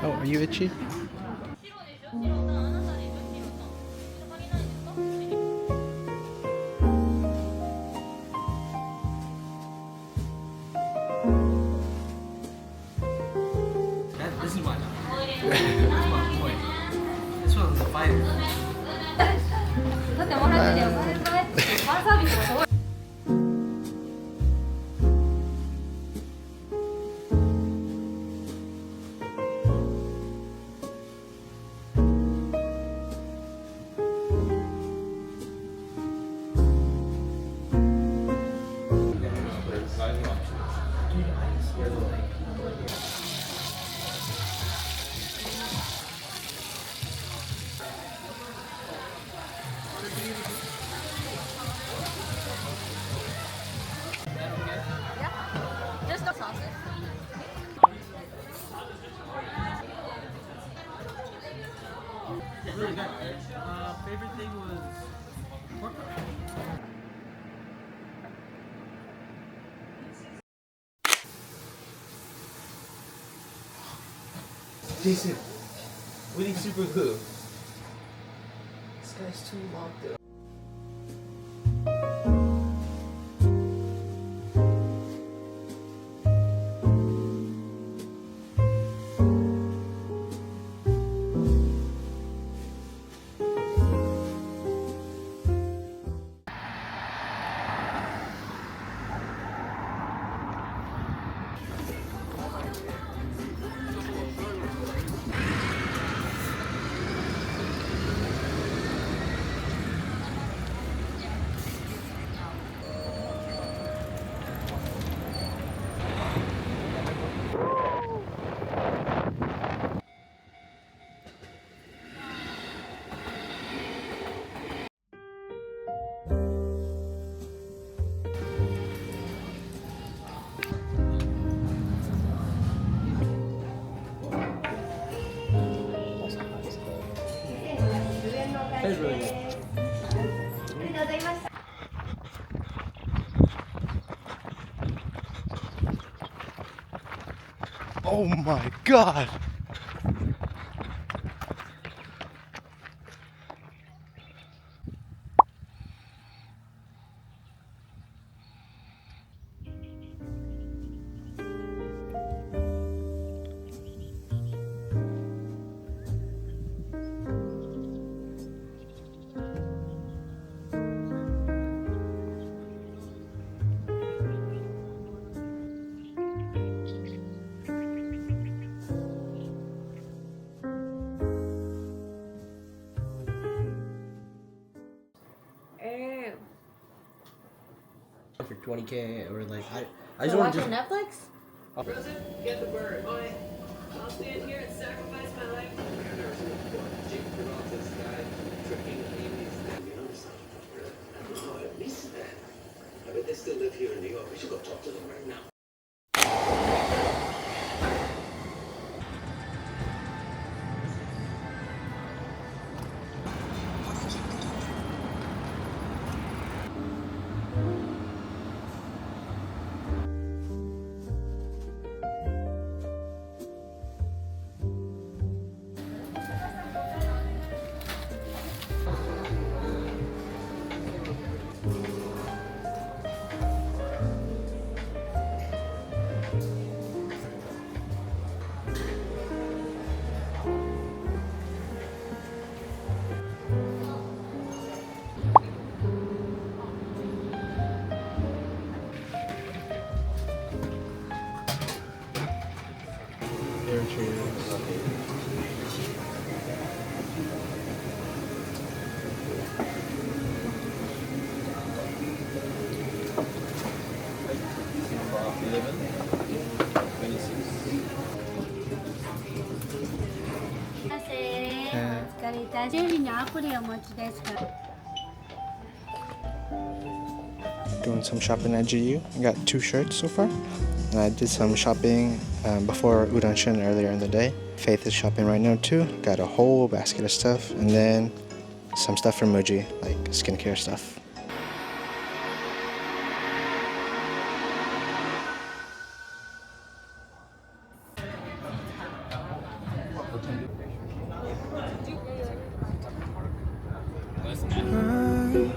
Oh, are you itchy? This is my point. This one's a fire. だってもらってよ、ファンサービスもすごい。Just the sausage. Really good. Favorite thing was pork. Jason, we need super glue. This guy's too locked up. That's really good. Oh my god! For 20K or like I So just want to watching just Netflix? Frozen, get the bird. I'll stand here and sacrifice my life. I bet they still live here in New York. We should go talk to them right now. Air cheers. Doing some shopping at GU. I got 2 shirts so far. And I did some shopping before udon shin earlier in the day. Faith is shopping right now too. Got a whole basket of stuff. And then some stuff from Muji, like skincare stuff.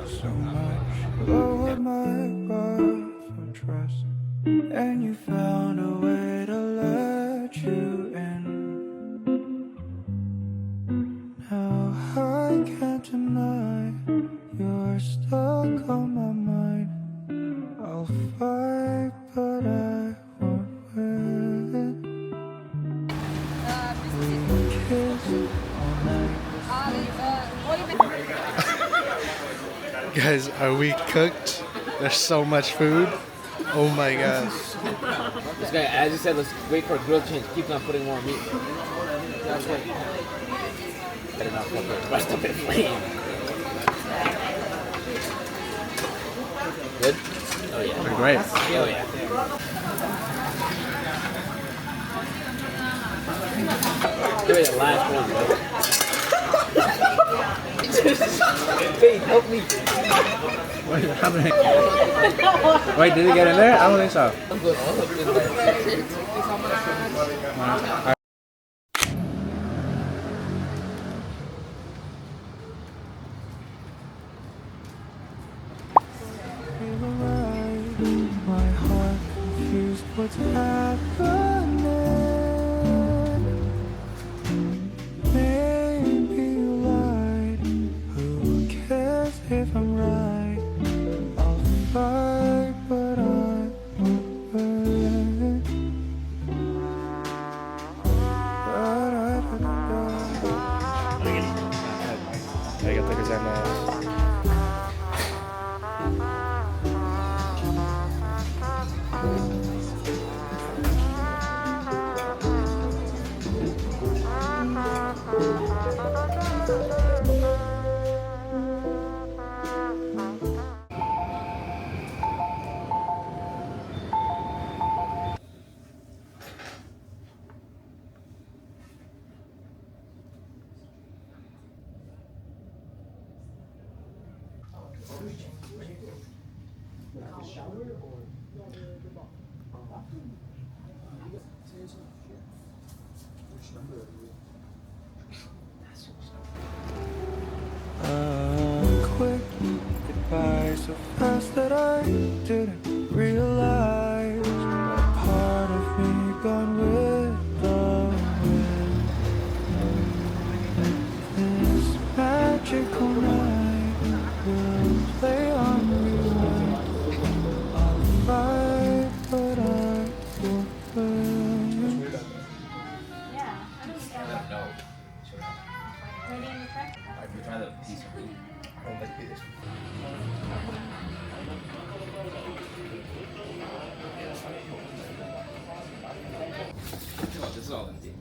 So much lowered my bar for trust, and you found a way to let you in. Now I can't deny you're stuck on my mind. I'll fight, but I won't win. Kiss all night. Guys, are we cooked? There's so much food. Oh my god. This guy, as you said, let's wait for a grill change. Keep on putting more meat. That's right. Better not fuck the rest of it flame. Good? Oh yeah. Pretty great. Oh yeah. Give me the last one, bro. Hey, help me. What is happening? Wait, did it get in there? I don't think so. I'm good. I'll help you in there. My heart confused what's happening. Maybe you lied. Who cares if I'm right? I'll fight, but I won't win. Arigatou gozaimasu. Quick goodbye, so fast that I didn't realize a part of me gone with the wind. This magical night will play on rewind. I'll fight, but I won't win. This is all empty.